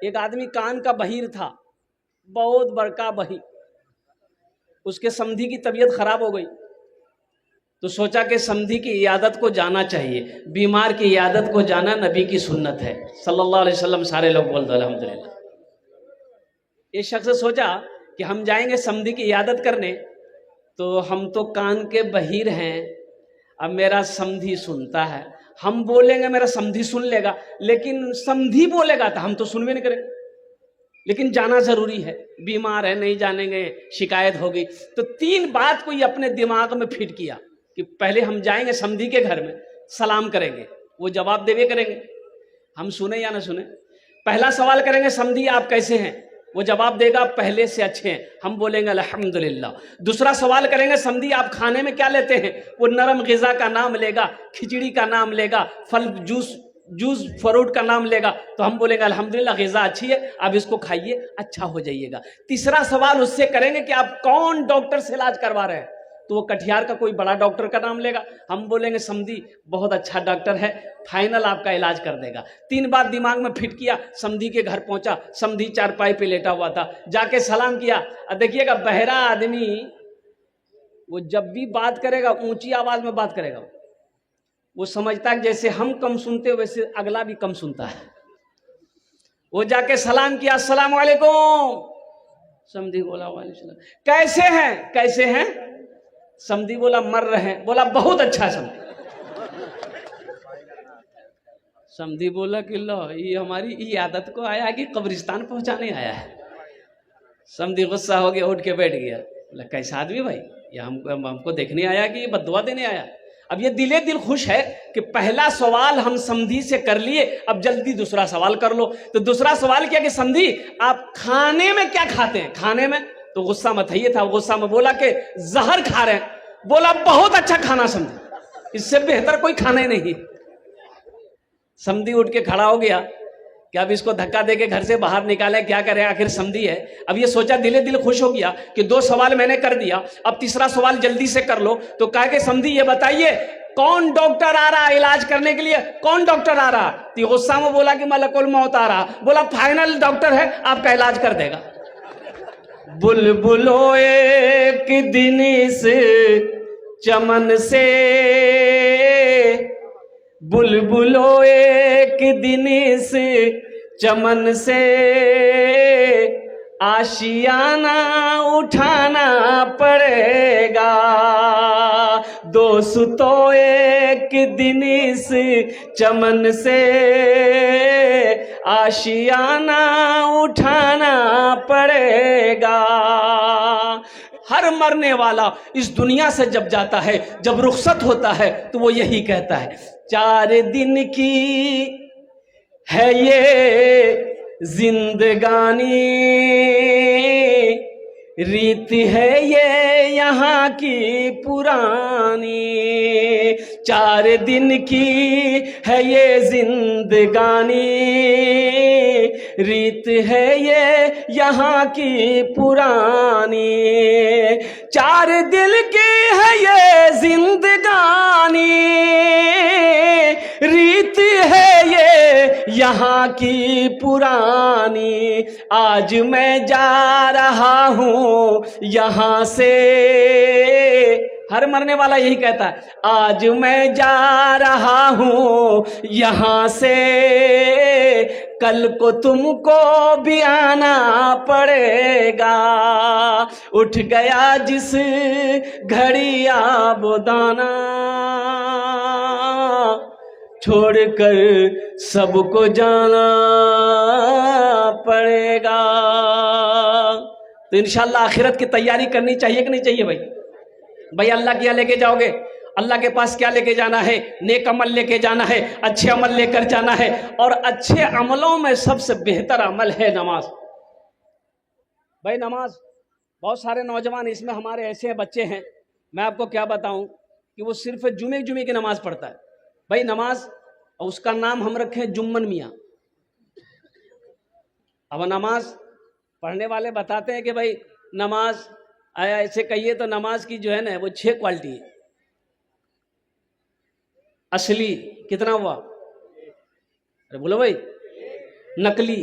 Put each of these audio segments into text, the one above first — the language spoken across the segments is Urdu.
ایک آدمی کان کا بہیر تھا، بہت بڑکا بہیر، اس کے سمدھی کی طبیعت خراب ہو گئی تو سوچا کہ سمدھی کی عیادت کو جانا چاہیے، بیمار کی عیادت کو جانا نبی کی سنت ہے صلی اللہ علیہ وسلم، سارے لوگ بول دو الحمدللہ۔ ایک شخص نے سوچا کہ ہم جائیں گے سمدھی کی عیادت کرنے، تو ہم تو کان کے بہیر ہیں، اب میرا سمدھی سنتا ہے، ہم بولیں گے میرا سمدھی سن لے گا، لیکن سمدھی بولے گا تو ہم تو سن بھی نہیں کریں گے، لیکن جانا ضروری ہے، بیمار ہے نہیں جانیں گے شکایت ہوگی۔ تو 3 بات کو یہ اپنے دماغ میں فٹ کیا کہ پہلے ہم جائیں گے سمدھی کے گھر میں، سلام کریں گے، وہ جواب دے کریں گے، ہم سنیں یا نہ سنیں۔ پہلا سوال کریں گے سمدھی آپ کیسے ہیں، وہ جواب دے گا پہلے سے اچھے ہیں، ہم بولیں گے الحمدللہ۔ دوسرا سوال کریں گے سمدھی آپ کھانے میں کیا لیتے ہیں، وہ نرم غذا کا نام لے گا، کھچڑی کا نام لے گا، پھل جوس فروٹ کا نام لے گا، تو ہم بولیں گے الحمدللہ غذا اچھی ہے، اب اس کو کھائیے اچھا ہو جائیے گا۔ تیسرا سوال اس سے کریں گے کہ آپ کون ڈاکٹر سے علاج کروا رہے ہیں، تو وہ کٹیہار کا کوئی بڑا ڈاکٹر کا نام لے گا، ہم بولیں گے سمدھی بہت اچھا ڈاکٹر ہے، فائنل آپ کا علاج کر دے گا۔ 3 بات دماغ میں فٹ کیا، سمدھی کے گھر پہنچا، سمدھی چارپائی پہ لیٹا ہوا تھا، جا کے سلام کیا۔ دیکھیے گا بہرا آدمی وہ جب بھی بات کرے گا اونچی آواز میں بات کرے گا، وہ سمجھتا ہے جیسے ہم کم سنتے ویسے اگلا بھی کم سنتا ہے۔ وہ جا کے سلام کیا، السلام علیکم، سمدھی بولا وعلیکم السلام، کیسے ہیں، کیسے ہیں، سمدھی بولا مر رہے ہیں، بولا بہت اچھا سمدھی۔ سمدھی بولا کہ لو یہ ہماری عیادت کو آیا کہ قبرستان پہنچانے آیا ہے۔ سمدھی غصہ ہو گیا، اٹھ کے بیٹھ گیا، بولا کیسا آدمی بھائی، یہ ہم کو دیکھنے آیا کہ یہ بد دعا دینے آیا۔ اب یہ دل خوش ہے کہ پہلا سوال ہم سمدھی سے کر لیے، اب جلدی دوسرا سوال کر لو۔ تو دوسرا سوال کیا کہ سمدھی آپ کھانے میں کیا کھاتے ہیں، کھانے میں، تو غصہ متھیے تھا، غصہ میں بولا کہ زہر کھا رہے ہیں، بولا بہت اچھا کھانا سمدھی، اس سے بہتر کوئی کھانا ہی نہیں۔ سمدھی اٹھ کے کھڑا ہو گیا کہ اب اس کو دھکا دے کے گھر سے باہر نکالے، کیا کرے، آخر سمدھی ہے۔ اب یہ سوچا، دل خوش ہو گیا کہ 2 سوال میں نے کر دیا، اب تیسرا سوال جلدی سے کر لو۔ تو کہا کہ سمدھی یہ بتائیے کون ڈاکٹر آ رہا علاج کرنے کے لیے، کون ڈاکٹر آ رہا؟ تو غصہ میں بولا کہ ملک الموت آ رہا، بولا فائنل ڈاکٹر ہے، آپ کا علاج کر دے گا۔ بلبلو ایک دن اس چمن سے، بلبلو ایک دن اس چمن سے آشیانہ اٹھانا پڑے گا، دوستو ایک دن اس چمن سے آشیانہ اٹھانا پڑے گا۔ ہر مرنے والا اس دنیا سے جب جاتا ہے، جب رخصت ہوتا ہے تو وہ یہی کہتا ہے، 4 دن کی ہے یہ زندگانی، ریت ہے یہ یہاں کی پرانی، 4 دن کی ہے یہ زندگانی، ریت ہے یہ یہاں کی پرانی، 4 دن کی ہے یہ زندگانی، ریت ہے یہ یہاں کی پرانی، آج میں جا رہا ہوں یہاں سے، ہر مرنے والا یہی کہتا ہے، آج میں جا رہا ہوں یہاں سے، کل کو تم کو بھی آنا پڑے گا، اٹھ گیا جس گھڑی آبادانہ، چھوڑ کر سب کو جانا پڑے گا۔ تو انشاءاللہ آخرت کی تیاری کرنی چاہیے کہ نہیں چاہیے بھائی اللہ کیا لے کے جاؤ گے، اللہ کے پاس کیا لے کے جانا ہے، نیک عمل لے کے جانا ہے، اچھے عمل لے کر جانا ہے، اور اچھے عملوں میں سب سے بہتر عمل ہے نماز۔ بھائی نماز، بہت سارے نوجوان اس میں ہمارے ایسے بچے ہیں، میں آپ کو کیا بتاؤں کہ وہ صرف جمعے کی نماز پڑھتا ہے۔ بھائی نماز، اس کا نام ہم رکھیں جمن میاں۔ اب نماز پڑھنے والے بتاتے ہیں کہ بھائی نماز ایسے کہیے تو نماز کی جو ہے نا وہ 6 کوالٹی ہے۔ اصلی کتنا ہوا، ارے بولو بھائی، نقلی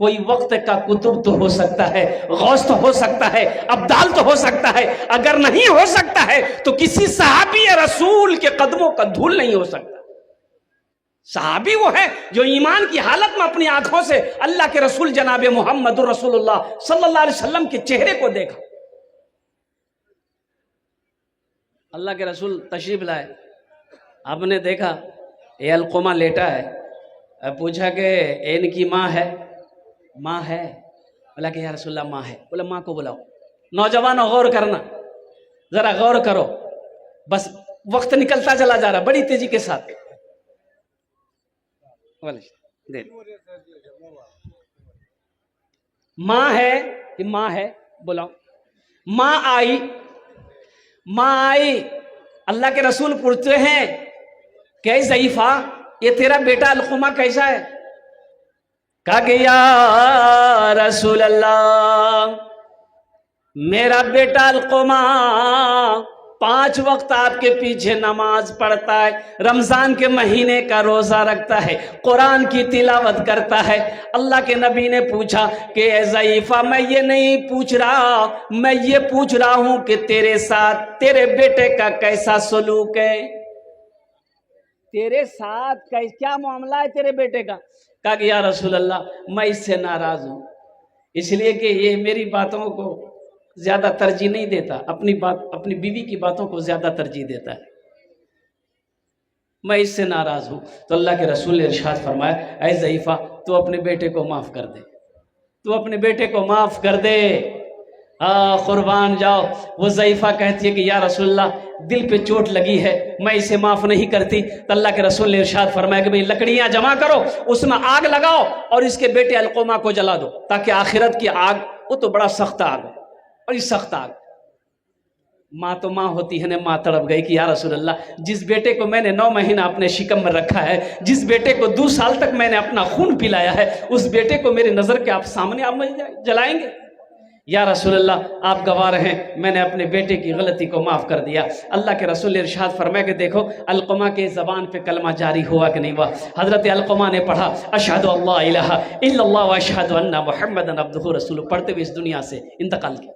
کوئی وقت کا کتب تو ہو سکتا ہے، غوث تو ہو سکتا ہے، ابدال تو ہو سکتا ہے، اگر نہیں ہو سکتا ہے تو کسی صحابی رسول کے قدموں کا دھول نہیں ہو سکتا۔ صحابی وہ ہے جو ایمان کی حالت میں اپنی آنکھوں سے اللہ کے رسول جناب محمد رسول اللہ صلی اللہ علیہ وسلم کے چہرے کو دیکھا۔ اللہ کے رسول تشریف لائے، آپ نے دیکھا یہ علقمہ لیٹا ہے، پوچھا کہ ان کی ماں ہے؟ ماں ہے۔ بولا کہ یا رسول اللہ ماں ہے۔ بولا ماں کو بلاؤ۔ نوجوانوں غور کرنا، ذرا غور کرو، بس وقت نکلتا چلا جا رہا بڑی تیزی کے ساتھ۔ ماں ہے کہ ماں ہے؟ بلاؤ۔ ماں آئی، ماں آئی، اللہ کے رسول پوچھتے ہیں کہ ضعیفہ یہ تیرا بیٹا علقمہ کیسا ہے؟ کہا کہ یا رسول اللہ میرا بیٹا علقمہ 5 وقت آپ کے پیچھے نماز پڑھتا ہے، رمضان کے مہینے کا روزہ رکھتا ہے، قرآن کی تلاوت کرتا ہے۔ اللہ کے نبی نے پوچھا کہ اے ضعیفہ میں یہ نہیں پوچھ رہا، میں یہ پوچھ رہا ہوں کہ تیرے ساتھ تیرے بیٹے کا کیسا سلوک ہے؟ تیرے ساتھ کیا معاملہ ہے تیرے بیٹے کا؟ کہا کہ یا رسول اللہ میں اس سے ناراض ہوں، اس لیے کہ یہ میری باتوں کو زیادہ ترجیح نہیں دیتا، اپنی بیوی کی باتوں کو زیادہ ترجیح دیتا ہے، میں اس سے ناراض ہوں۔ تو اللہ کے رسول نے ارشاد فرمایا اے ضعیفہ تو اپنے بیٹے کو معاف کر دے، تو اپنے بیٹے کو معاف کر دے۔ قربان جاؤ۔ وہ ضعیفہ کہتی ہے کہ یا رسول اللہ دل پہ چوٹ لگی ہے، میں اسے معاف نہیں کرتی۔ تو اللہ کے رسول نے ارشاد فرمایا کہ بھئی لکڑیاں جمع کرو، اس میں آگ لگاؤ اور اس کے بیٹے علقمہ کو جلا دو، تاکہ آخرت کی آگ، وہ تو بڑا سخت آگ ہے، بڑی سخت آگ۔ ماں تو ماں ہوتی ہے نا، ماں تڑپ گئی کہ یا رسول اللہ جس بیٹے کو میں نے 9 مہینہ اپنے شکم میں رکھا ہے، جس بیٹے کو 2 سال تک میں نے اپنا خون پلایا ہے، اس بیٹے کو میرے نظر کے آپ سامنے آپ جلائیں گے؟ یا رسول اللہ آپ گواہ ہیں میں نے اپنے بیٹے کی غلطی کو معاف کر دیا۔ اللہ کے رسول نے ارشاد فرمایا کہ دیکھو علقمہ کے زبان پہ کلمہ جاری ہوا کہ نہیں ہوا؟ حضرت علقمہ نے پڑھا اشہد اللہ الہ الا اللہ و اشہد ان محمدًا عبدہ رسولہ، پڑھتے ہوئے اس دنیا سے انتقال کیا۔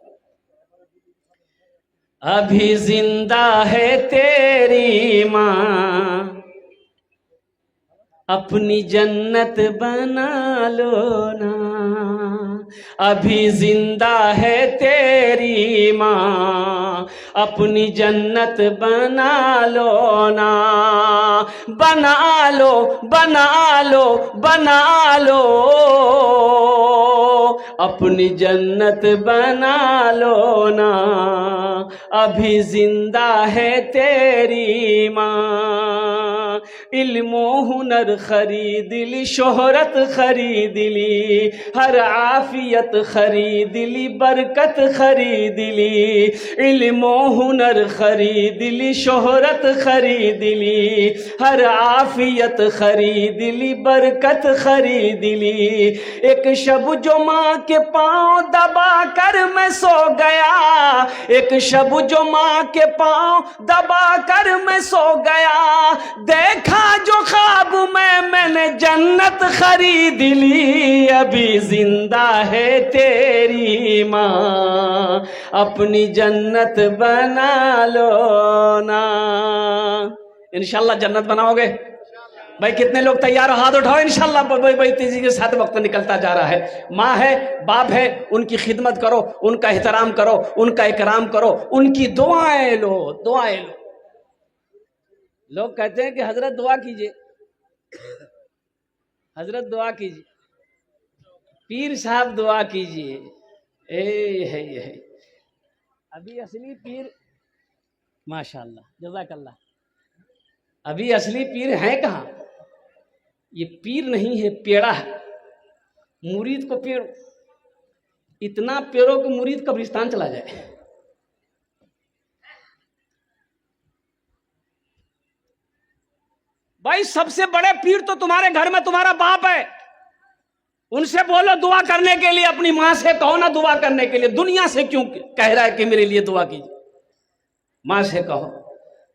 ابھی زندہ ہے تیری ماں، اپنی جنت بنا لو نا، ابھی زندہ ہے تیری ماں، اپنی جنت بنا لو نا، بنا لو بنا لو بنا لو، اپنی جنت بنا لو نا، ابھی زندہ ہے تیری ماں۔ علم و ہنر خرید لی، شہرت خرید لی، ہر عافیت خرید لی، برکت خرید لی، علم و ہنر خرید لی، شہرت خرید لی، ہر عافیت خرید لی، برکت خرید لی۔ ایک شب جو ماں کے پاؤں دبا کر میں سو گیا، ایک شب جو ماں کے پاؤں دبا کر میں سو گیا، دیکھا جو خواب میں نے جنت خرید لی، ابھی زندہ ہے تیری ماں، اپنی جنت بنا لو نا۔ انشاءاللہ جنت بناؤ گے؟ بھائی کتنے لوگ تیار ہو؟ ہاتھ اٹھاؤ۔ انشاءاللہ بڑی تیزی کے ساتھ وقت نکلتا جا رہا ہے۔ ماں ہے، باپ ہے، ان کی خدمت کرو، ان کا احترام کرو، ان کا اکرام کرو، ان کی دعائیں لو، دعائیں لو۔ لوگ کہتے ہیں کہ حضرت دعا کیجئے، حضرت دعا کیجئے، پیر صاحب دعا کیجئے۔ ہے ابھی اصلی پیر، ماشاءاللہ جزاک اللہ، ابھی اصلی پیر ہیں کہاں؟ یہ پیر نہیں ہے، پیڑا ہے۔ مرید کو پیڑ، اتنا پیڑو کہ مرید قبرستان چلا جائے۔ بھائی سب سے بڑے پیر تو تمہارے گھر میں تمہارا باپ ہے، ان سے بولو دعا کرنے کے لیے، اپنی ماں سے کہو نا دعا کرنے کے لیے۔ دنیا سے کیوں کہہ رہا ہے کہ میرے لیے دعا کیجیے؟ ماں سے کہو،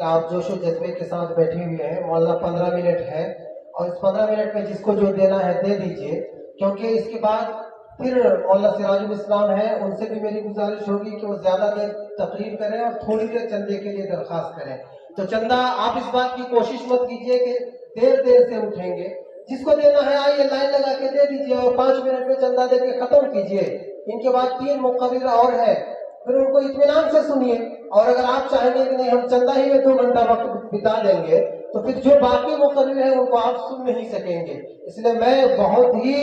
کہ آپ جوش و جذبے کے ساتھ بیٹھے ہوئے ہیں. مولانا 15 منٹ ہے اور اس 15 منٹ میں جس کو جو دینا ہے دے دیجئے، کیونکہ اس کے بعد پھر مولانا سراج الاسلام ہے، ان سے بھی میری گزارش ہوگی کہ وہ زیادہ دیر تقریر کریں اور تھوڑی دیر چندے کے لیے درخواست کریں. تو چندہ آپ اس بات کی کوشش مت کیجئے کہ دیر سے اٹھیں گے. جس کو دینا ہے آئیے لائن لگا کے دے دیجئے اور 5 منٹ میں چندہ دے کے ختم کیجئے. ان کے بعد 3 مقرر اور ہے، پھر ان کو اطمینان سے سنیے. اور اگر آپ چاہیں گے کہ نہیں ہم چندہ ہی میں 2 گھنٹہ وقت بتا دیں گے تو پھر جو باقی مقرر ہیں ان کو آپ سن نہیں سکیں گے. اس لیے میں بہت ہی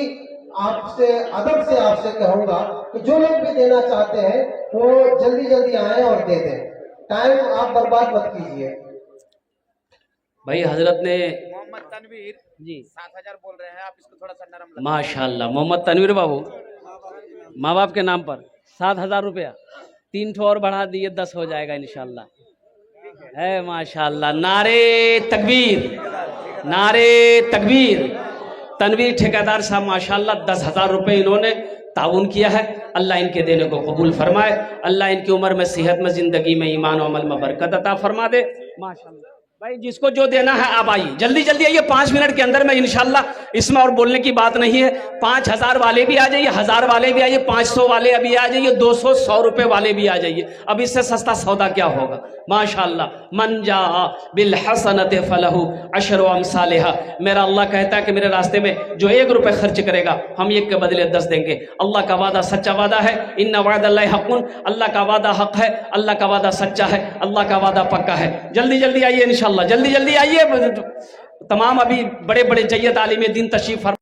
آپ سے ادب سے آپ سے کہوں گا کہ جو لوگ بھی دینا چاہتے ہیں وہ جلدی آئیں اور دے دیں. ٹائم آپ برباد مت کیجیے. بھائی حضرت نے محمد تنویر جی 7,000 بول رہے ہیں، آپ اس کو تھوڑا سا نرم لگائیں. ماشاءاللہ محمد تنویر بابو ماں باپ کے نام پر 7,000 روپیہ، 3 ٹھو اور بڑھا دیے 10 ہو جائے گا انشاءاللہ. ہے ماشاءاللہ. نعرے تکبیر، نعرے تکبیر. تنویر ٹھیکیدار صاحب ماشاءاللہ 10,000 روپے انہوں نے تعاون کیا ہے. اللہ ان کے دینے کو قبول فرمائے. اللہ ان کی عمر میں، صحت میں، زندگی میں، ایمان و عمل میں برکت عطا فرما دے. ماشاءاللہ. بھائی جس کو جو دینا ہے آپ آئیے، جلدی آئیے. 5 منٹ کے اندر میں انشاءاللہ، اس میں اور بولنے کی بات نہیں ہے. 5,000 والے بھی آ جائیے، 1,000 والے بھی آئیے، 500 والے ابھی آ جائیے، 200 100 روپے والے بھی آ جائیے. اب اس سے سستا سودا کیا ہوگا؟ ماشاءاللہ. من جاء بالحسنۃ فلہ عشر امثالھا. میرا اللہ کہتا ہے کہ میرے راستے میں جو 1 روپے خرچ کرے گا ہم 1 کے بدلے 10 دیں گے. اللہ کا وعدہ سچا وعدہ ہے. ان وعد اللہ حق. اللہ کا وعدہ حق ہے، اللہ کا وعدہ سچا ہے، اللہ کا وعدہ پکا ہے. جلدی آئیے انشاءاللہ، جلدی آئیے. تمام ابھی بڑے جید عالم دین تشریف فرما